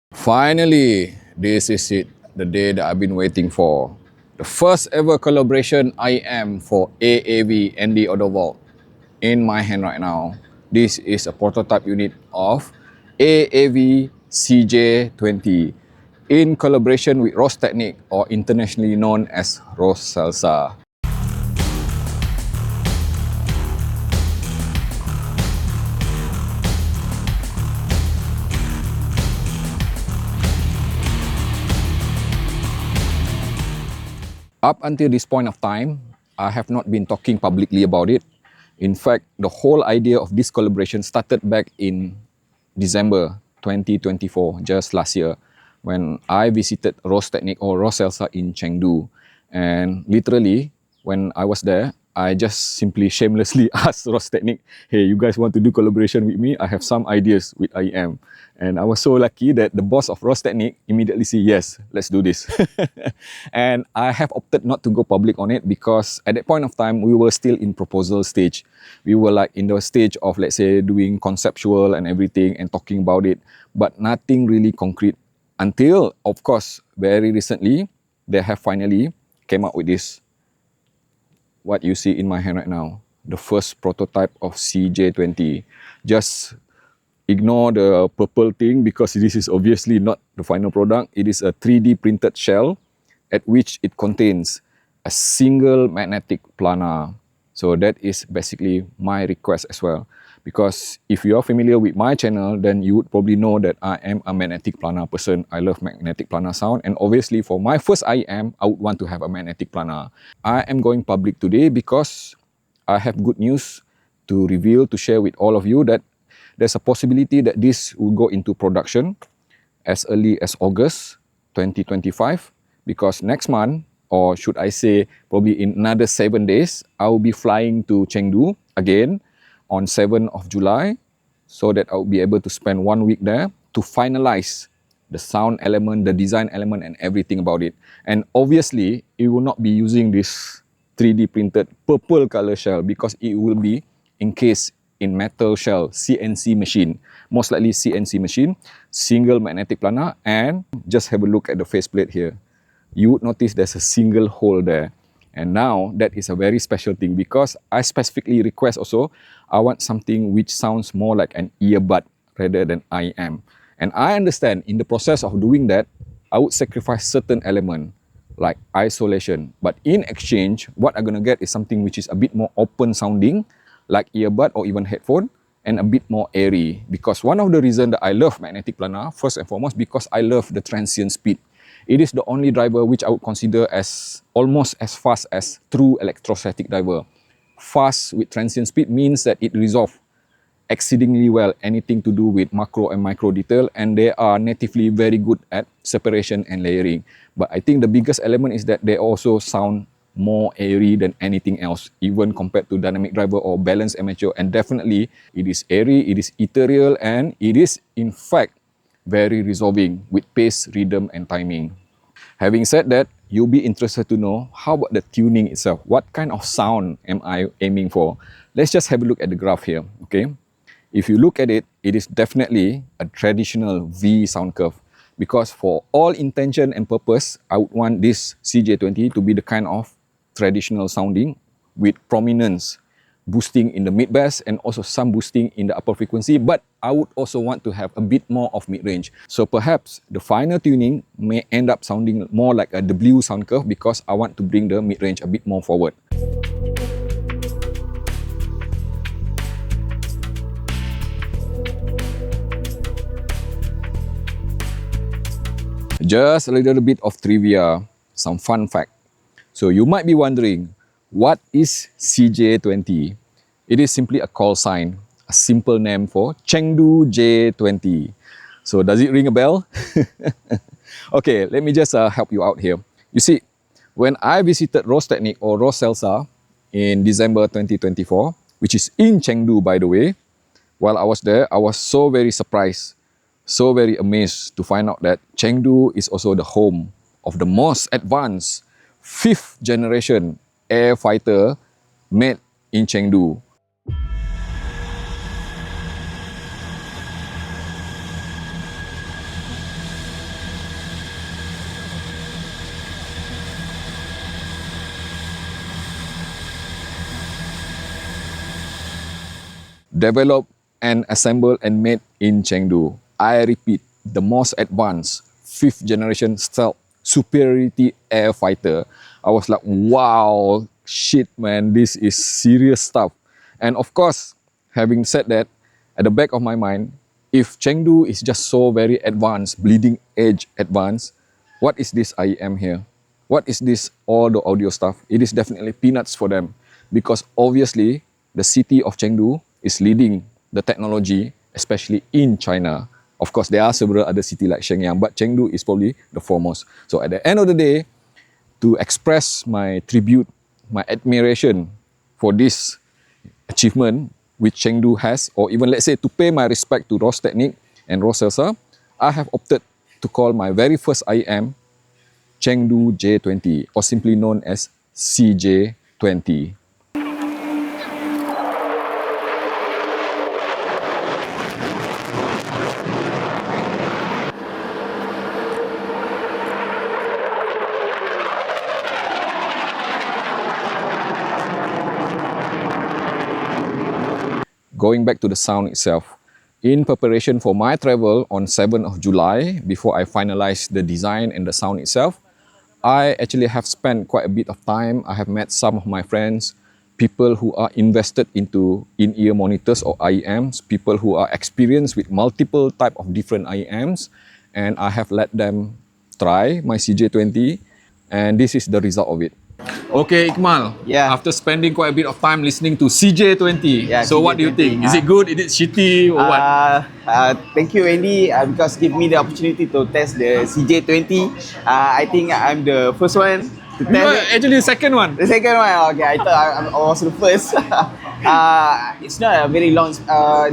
Finally, this is it, the day that I've been waiting for. The first ever collaboration IEM for AAV and the Auto Vault in my hand right now. This is a prototype unit of AAV CJ20 in collaboration with ROSESELSA, or internationally known as ROSESELSA. Up until this point of time, I have not been talking publicly about it. In fact, the whole idea of this collaboration started back in December 2024, just last year, when I visited ROSESELSA or ROSESELSA in Chengdu. And literally, when I was there, I just simply shamelessly asked ROSESELSA, hey, you guys want to do collaboration with me? I have some ideas with IEM. And I was so lucky that the boss of ROSESELSA immediately said, yes, let's do this. And I have opted not to go public on it because at that point of time, we were still in proposal stage. We were like in the stage of, let's say, doing conceptual and everything and talking about it, but nothing really concrete until, of course, very recently, they have finally came up with this, what you see in my hand right now, the first prototype of CJ20. Just ignore the purple thing because this is obviously not the final product. It is a 3D printed shell at which it contains a single magnetic planar. So that is basically my request as well. Because if you are familiar with my channel, then you would probably know that I am a magnetic planar person. I love magnetic planar sound. And obviously for my first IEM, I would want to have a magnetic planar. I am going public today because I have good news to reveal, to share with all of you that there's a possibility that this will go into production as early as August 2025. Because next month, or should I say probably in another 7 days, I will be flying to Chengdu again on 7th of July, so that I will be able to spend 1 week there to finalize the sound element, the design element and everything about it. And obviously, it will not be using this 3D printed purple color shell because it will be encased in metal shell, CNC machine, most likely CNC machine, single magnetic planar. And just have a look at the faceplate here. You would notice there's a single hole there. And now that is a very special thing because I specifically request also, I want something which sounds more like an earbud rather than IEM. And I understand in the process of doing that, I would sacrifice certain element like isolation. But in exchange, what I'm gonna get is something which is a bit more open sounding, like earbud or even headphone, and a bit more airy. Because one of the reasons that I love magnetic planar, first and foremost, because I love the transient speed. It is the only driver which I would consider as almost as fast as true electrostatic driver. Fast with transient speed means that it resolves exceedingly well anything to do with macro and micro detail, and they are natively very good at separation and layering. But I think the biggest element is that they also sound more airy than anything else, even compared to dynamic driver or balanced amateur. And definitely it is airy, it is ethereal, and it is in fact very resolving with pace, rhythm and timing. Having said that, you'll be interested to know how about the tuning itself. What kind of sound am I aiming for? Let's just have a look at the graph here, okay? If you look at it, it is definitely a traditional V sound curve. Because for all intention and purpose, I would want this CJ20 to be the kind of traditional sounding with prominence, boosting in the mid bass and also some boosting in the upper frequency, but I would also want to have a bit more of mid-range. So perhaps the final tuning may end up sounding more like a W sound curve because I want to bring the mid-range a bit more forward. Just a little bit of trivia, some fun fact. So you might be wondering, what is CJ20? It is simply a call sign, a simple name for Chengdu J20. So does it ring a bell? Okay, let me just help you out here. You see, when I visited ROSESELSA or ROSESELSA in December 2024, which is in Chengdu by the way, while I was there, I was so very surprised, so very amazed to find out that Chengdu is also the home of the most advanced 5th generation air fighter made in Chengdu. developed and assembled and made in Chengdu. I repeat, the most advanced 5th generation stealth superiority air fighter. I was like, wow, shit man, this is serious stuff. And of course, having said that, at the back of my mind, if Chengdu is just so very advanced, bleeding edge advanced, what is this IEM here? What is this, all the audio stuff? It is definitely peanuts for them, because obviously the city of Chengdu is leading the technology, especially in China. Of course, there are several other cities like Shenyang, but Chengdu is probably the foremost. So at the end of the day, to express my tribute, my admiration for this achievement which Chengdu has, or even let's say to pay my respect to Rostechnik and ROSESELSA, I have opted to call my very first IEM Chengdu J20, or simply known as CJ20. Going back to the sound itself, in preparation for my travel on 7th of July, before I finalized the design and the sound itself, I actually have spent quite a bit of time. I have met some of my friends, people who are invested into in-ear monitors or IEMs, people who are experienced with multiple type of different IEMs, and I have let them try my CJ20, and this is the result of it. Okay, Ikmal. Yeah. After spending quite a bit of time listening to CJ20, Yeah, so what do you think? Is it good? Is it shitty or what? Thank you, Andy, because give me the opportunity to test the CJ20. I think I'm the first one to You are test it. actually the second one. The second one, okay. I thought I was the first. It's not a very long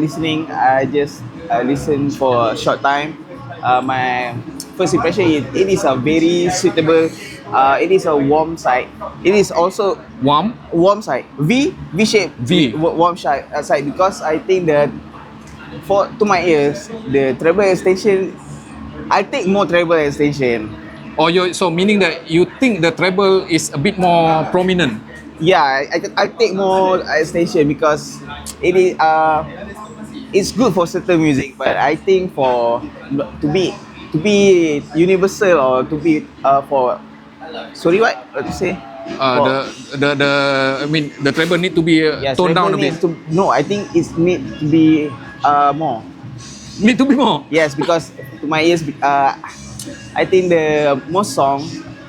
listening. I just listen for a short time. My first impression is it is a very suitable. It is a warm side. It is also warm side. V shape. Warm side because I think that to my ears, the treble extension, I take more treble extension. Or so meaning that you think the treble is a bit more prominent? Yeah, I take more extension because it is it's good for certain music, but I think to be universal, or to be for sorry, what to say? I mean, the treble need to be toned down a bit. No, I think it need to be more. Need to be more? Yes, because to my ears, I think the most song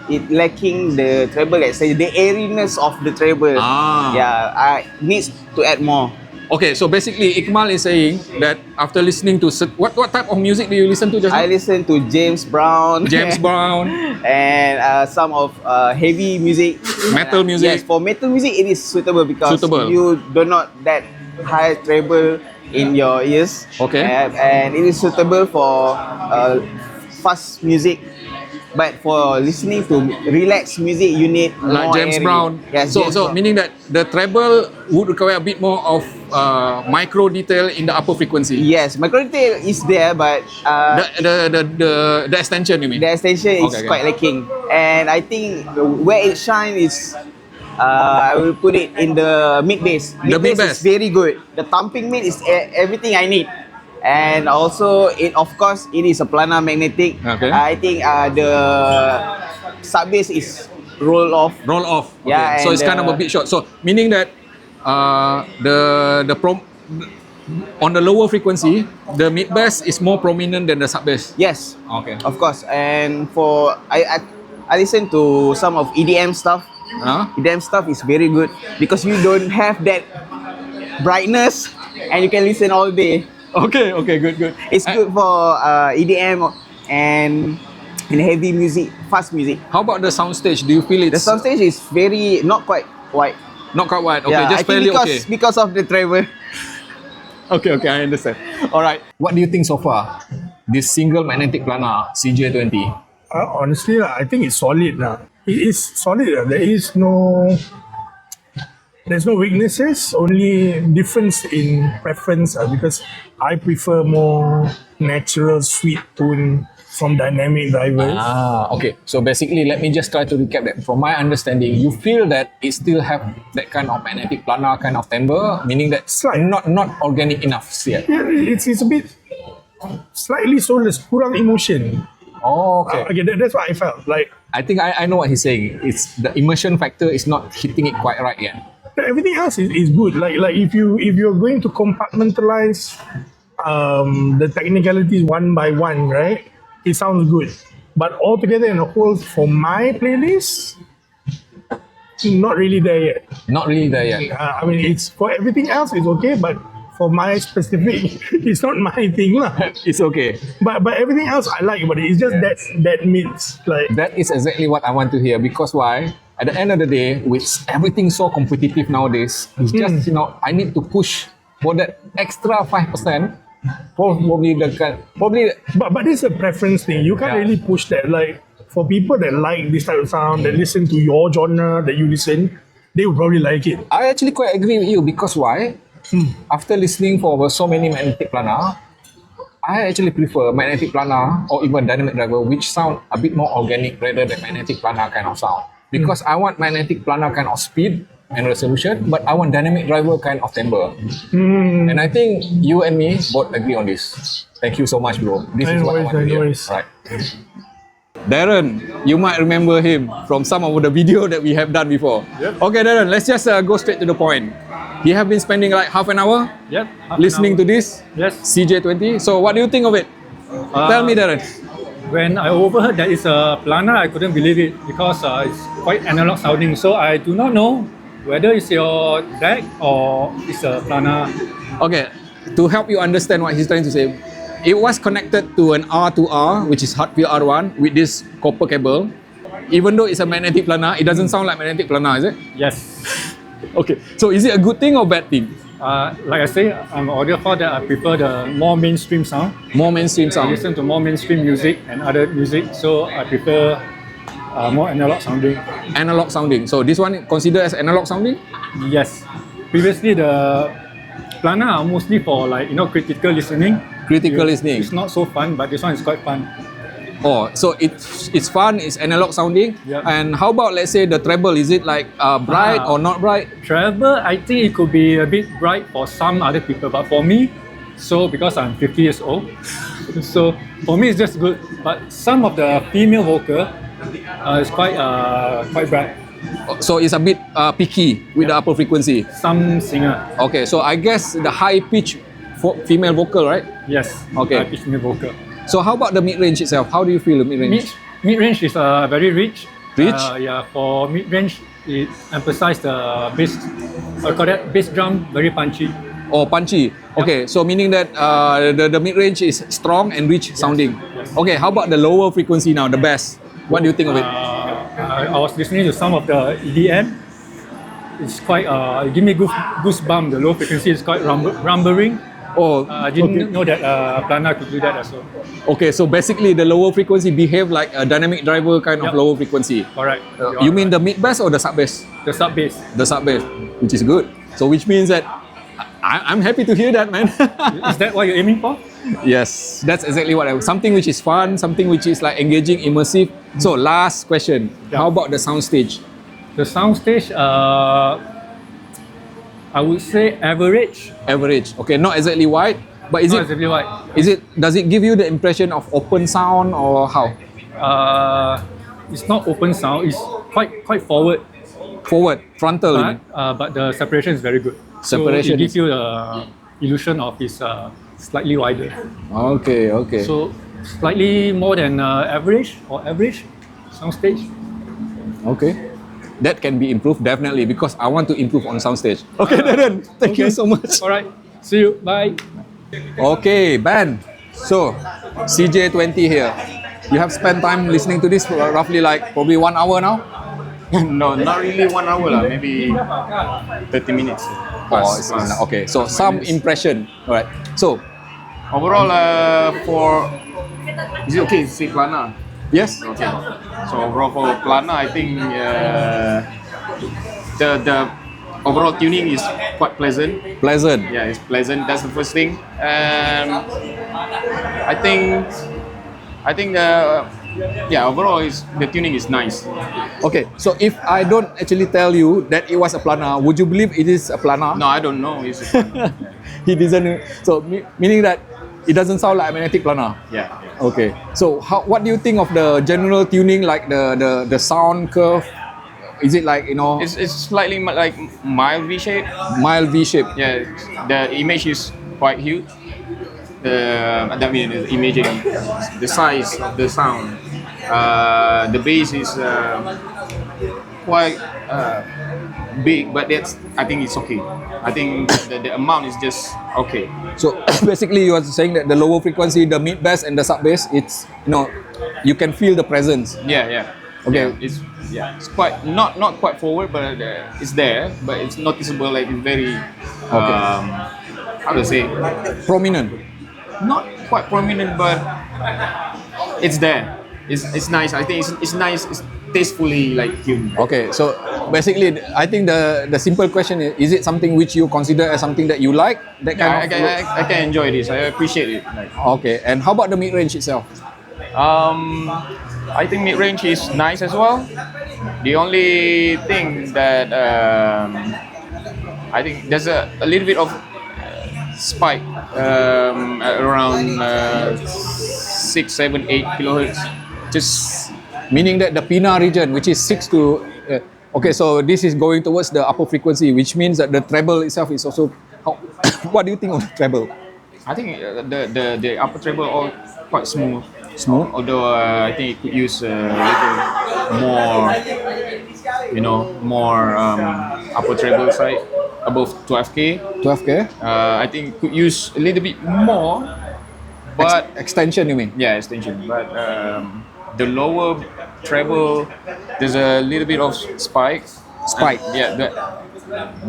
it lacking the treble extension, the airiness of the treble. Yeah, I needs to add more. Okay, so basically Ikmal is saying that after listening to what type of music do you listen to just now? I listen to James Brown. And some of heavy music. Metal music. Yes, for metal music it is suitable because you do not that high treble in your ears. Okay. And it is suitable for fast music. But for listening to relaxed music, you need like more James airy. Brown. Yes, so meaning that the treble would require a bit more of micro detail in the upper frequency. Yes, micro detail is there, but the extension, you mean? The extension is quite lacking, and I think where it shines is I will put it in the mid bass. The mid bass is very good. The thumping mid is everything I need. And also, of course, it is a planar magnetic. Okay. I think the sub bass is roll off. Okay. Yeah. So it's kind of a bit short. So meaning that on the lower frequency, the mid bass is more prominent than the sub bass. Yes. Okay. Of course. And for I listen to some of EDM stuff. EDM stuff is very good because you don't have that brightness and you can listen all day. Okay, good. It's good for EDM and heavy music, fast music. How about the soundstage? Do you feel it's... The soundstage is very not quite wide. Not quite wide. Okay, yeah, just fairly okay. Because of the treble. Okay, I understand. All right. What do you think so far? This single magnetic planar CJ20. Honestly, I think it's solid. It is solid. There is no There's no weaknesses, only difference in preference because I prefer more natural sweet tone from dynamic drivers. Okay. So basically, let me just try to recap that. From my understanding, you feel that it still have that kind of magnetic planar kind of timbre, meaning that Slight. not organic enough yet. Yeah, it's a bit slightly soulless, kurang emotion. Oh, okay. Okay, that's what I felt. Like I think I know what he's saying. It's the immersion factor is not hitting it quite right yet. everything else is good. Like if you're going to compartmentalize the technicalities one by one, right? It sounds good. But altogether in a whole, for my playlist, not really there yet. Not really there yet. I mean, it's for everything else, it's okay, but for my specific, it's not my thing lah. It's okay. But everything else I like about it. It's just that mix. Like That is exactly what I want to hear. Because why? At the end of the day, with everything so competitive nowadays, it's just, I need to push for that extra 5%. Probably But this is a preference thing. You can't really push that. Like for people that like this type of sound, that listen to your genre that you listen, they would probably like it. I actually quite agree with you. Because why? After listening for so many magnetic planar, I actually prefer magnetic planar or even dynamic driver, which sound a bit more organic rather than magnetic planar kind of sound. Because I want magnetic planar kind of speed and resolution, but I want dynamic driver kind of timbre. And I think you and me both agree on this. Thank you so much, bro. This is what I want to hear. Right. Darren, you might remember him from some of the video that we have done before. Yep. Okay, Darren, let's just go straight to the point. He have been spending like half an hour listening to this Yes. CJ20. So what do you think of it? Tell me, Darren. When I overheard that it's a planar, I couldn't believe it because it's quite analog sounding. So I do not know whether it's your DAC or it's a planar. Okay, to help you understand what he's trying to say, it was connected to an R2R, which is Hardfield R1, with this copper cable. Even though it's a magnetic planar, it doesn't sound like magnetic planar, is it? Yes. Okay, so is it a good thing or bad thing? Like I say, I'm an audiophile that I prefer the more mainstream sound. More mainstream I sound. listen to more mainstream music and other music, so I prefer more analog sounding. Analog sounding. So this one considered as analog sounding? Yes. Previously, the planar are mostly for critical listening. Critical listening. It's not so fun, but this one is quite fun. Oh, so it's fun, it's analog sounding. Yep. And how about, let's say, the treble? Is it like bright or not bright? Treble, I think it could be a bit bright for some other people, but for me, because I'm 50 years old, so for me it's just good. But some of the female vocal is quite bright. So it's a bit picky with the upper frequency. Some singer. Okay, so I guess the high pitch female vocal, right? Yes. Okay. High pitch female vocal. So how about the mid-range itself? How do you feel the mid-range? Mid-range is very rich. Rich? Yeah, for mid-range, it emphasizes the bass. I call that bass drum, very punchy. Oh, punchy. Okay, so meaning that the mid-range is strong and rich sounding. Yes. Okay, how about the lower frequency now, the bass? What do you think of it? I was listening to some of the EDM. It's quite, it give me goosebumps. The low frequency is quite rumbling. Oh, I didn't know that planar could do that as well. Okay, so basically the lower frequency behave like a dynamic driver kind of lower frequency. Correct. You mean the mid bass or the sub bass? The sub bass? The sub bass, which is good. So which means that I'm happy to hear that, man. Is that what you're aiming for? Yes, that's exactly what something which is fun, something which is like engaging, immersive. So last question, how about the soundstage? The soundstage, I would say average. Average, okay, not exactly wide, but Not exactly wide. does it give you the impression of open sound or how? It's not open sound. It's quite forward. Forward, frontal, you mean? But the separation is very good. Separation So it gives you the illusion of it's slightly wider. Okay, okay. So slightly more than average soundstage. Okay. That can be improved, definitely, because I want to improve on soundstage. Okay, Darren, thank you so much. All right. See you. Bye. Okay, Ben. So, CJ20 here. You have spent time listening to this for roughly like probably 1 hour now? No, not really 1 hour lah. Maybe 30 minutes. Plus. Okay, so some impression. All right. So, Overall, is it okay to say planar? yes? Okay. So overall for planar, I think the overall tuning is quite pleasant. Pleasant. Yeah, it's pleasant. That's the first thing. I think yeah, overall is the tuning is nice. Okay, so if I don't actually tell you that it was a planar, would you believe it is a planar? No, I don't know. It's He doesn't. So meaning that it doesn't sound like a magnetic planar. yeah. Okay. So what do you think of the general tuning, like the sound curve? Is it like, you know, It's slightly like mild V shape. mild V shape? Yeah, the image is quite huge. That means the imaging, the size of the sound. The bass is quite big, but I think it's okay. I think the amount is just okay. So basically, you are saying that the lower frequency, the mid bass and the sub bass, it's, you know, you can feel the presence. Yeah, yeah. Okay. It's quite not quite forward, but it's there. But it's noticeable. Like it's very how to say, Prominent. not quite prominent, but it's there. It's nice. I think it's nice. It's tastefully like tuned. Okay, so basically, I think the simple question is it something which you consider as something that you like? That kind I can enjoy this. I appreciate it. Like, Okay, and how about the mid range itself? I think mid range is nice as well. The only thing that I think there's a little bit of spike around 6, 7, 8 kilohertz. Just Meaning that the PINA region, which is 6 to okay, so this is going towards the upper frequency, which means that the treble itself is also. What do you think of the treble? I think the upper treble all quite smooth. Smooth. Although I think it could use a little more, more upper treble side above 12K. 12K? I think could use a little bit more, but Extension, you mean? yeah, extension. But the lower treble, there's a little bit of spike. Spike.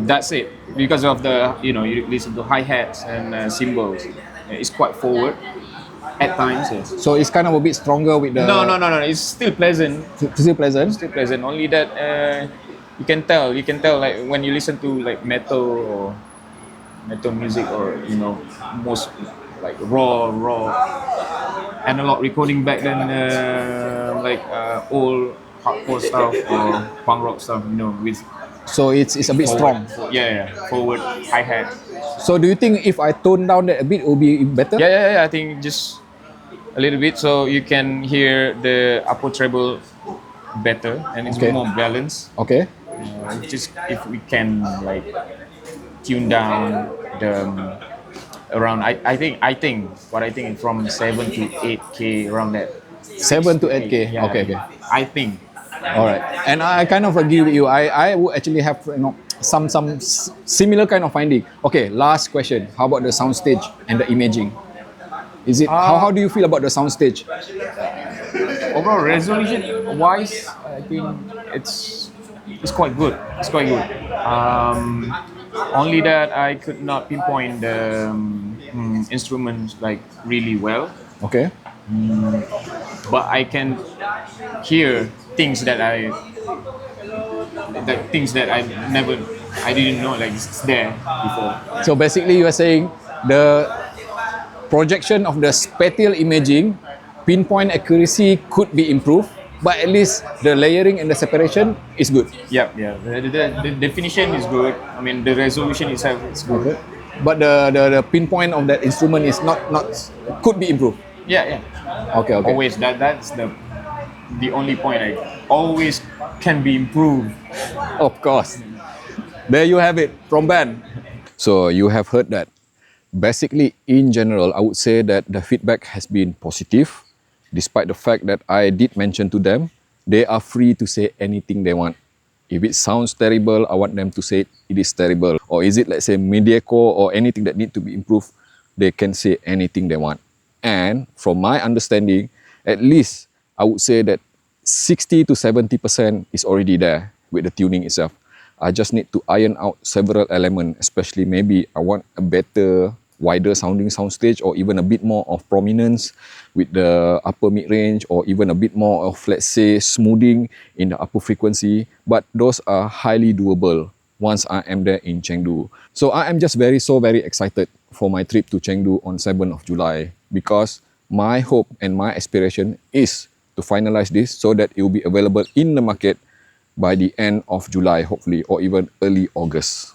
That's it. Because of the you listen to hi hats and cymbals, it's quite forward at times. Yes. So it's kind of a bit stronger with the. No. It's still pleasant. Still pleasant. Still pleasant. Only that you can tell like when you listen to like metal music or most like raw analog recording back then, like old hardcore stuff or punk rock stuff, with So it's a bit strong. forward hi hat. So do you think if I tone down that a bit, it will be better? Yeah. I think just a little bit so you can hear the upper treble better and it's Okay. more balanced. Okay. Just if we can like tune down the around I think from 7 to 8K around that. 7 to 8K. Yeah, Okay. I think. All right. And I kind of agree with you. I would actually have some similar kind of finding. Okay. Last question. How about the soundstage and the imaging? Is it how do you feel about the soundstage? Overall resolution wise, I think it's quite good. It's quite good. Only that I could not pinpoint the instruments like really well, Okay. but I can hear things that I didn't know like it's there before. So basically, you are saying the projection of the spatial imaging, pinpoint accuracy could be improved, but at least the layering and the separation is good. Yeah. The definition is good. I mean, the resolution itself is good. But the pinpoint of that instrument is not could be improved. Yeah. Okay. Always that's the only point. I always can be improved. Of course. There you have it from Ben. So you have heard that. Basically, in general, I would say that the feedback has been positive, despite the fact that I did mention to them, they are free to say anything they want. If it sounds terrible, I want them to say it is terrible. Or is it, let's say, mediocre or anything that need to be improved, they can say anything they want. And from my understanding, at least I would say that 60 to 70% is already there with the tuning itself. I just need to iron out several elements, especially maybe I want a better, wider sounding soundstage or even a bit more of prominence with the upper mid-range or even a bit more of, let's say, smoothing in the upper frequency. But those are highly doable. once I am there in Chengdu. So I am just very excited for my trip to Chengdu on 7th of July, because my hope and my aspiration is to finalize this so that it will be available in the market by the end of July, hopefully, or even early August.